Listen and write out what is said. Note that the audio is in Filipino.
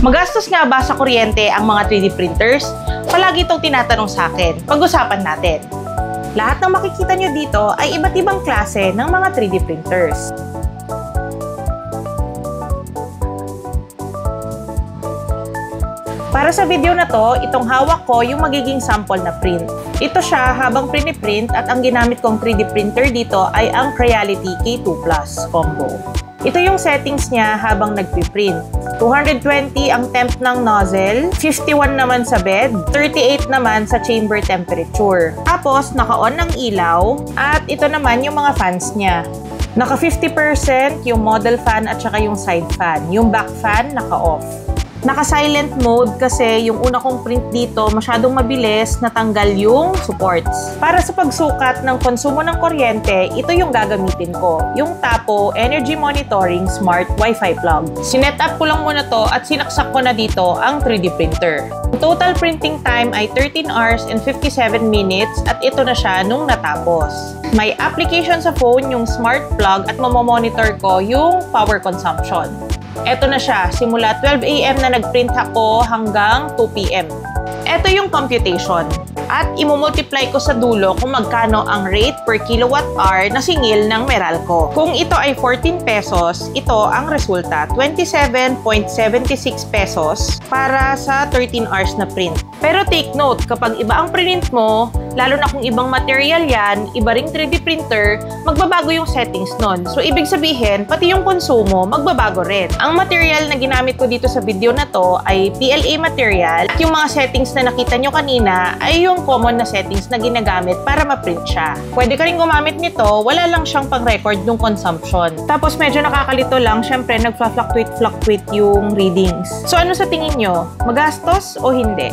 Magastos nga ba sa kuryente ang mga 3D printers? Palagi itong tinatanong sa akin. Pag-usapan natin. Lahat ng makikita nyo dito ay iba't ibang klase ng mga 3D printers. Para sa video na to, itong hawak ko yung magiging sample na print. Ito siya habang print at ang ginamit kong 3D printer dito ay ang Creality K2 Plus Combo. Ito yung settings niya habang nagpiprint. 220 ang temp ng nozzle, 51 naman sa bed, 38 naman sa chamber temperature. Tapos, naka-on ang ilaw, at ito naman yung mga fans niya. Naka 50% yung model fan at saka yung side fan. Yung back fan, naka-off. Naka-silent mode kasi yung una kong print dito masyadong mabilis natanggal yung supports. Para sa pagsukat ng konsumo ng kuryente, ito yung gagamitin ko. Yung Tapo Energy Monitoring Smart Wi-Fi Plug. Sinet up ko lang muna to at sinaksak ko na dito ang 3D printer. Ang total printing time ay 13 hours and 57 minutes at ito na siya nung natapos. May application sa phone yung smart plug at mamomonitor ko yung power consumption. Eto na siya, simula 12 AM na nag-print ako hanggang 2 PM. Eto yung computation. At imumultiply ko sa dulo kung magkano ang rate per kilowatt hour na singil ng Meralco. Kung ito ay 14 pesos, ito ang resulta, 27.76 pesos para sa 13 hours na print. Pero take note, kapag iba ang print mo, lalo na kung ibang material yan, iba ring 3D printer, magbabago yung settings nun. So, ibig sabihin, pati yung konsumo, magbabago rin. Ang material na ginamit ko dito sa video na to ay PLA material. At yung mga settings na nakita nyo kanina ay yung common na settings na ginagamit para ma-print siya. Pwede ka rin gumamit nito, wala lang siyang pang-record ng consumption. Tapos, medyo nakakalito lang, syempre, nag-fluctuate yung readings. So, ano sa tingin nyo? Magastos o hindi?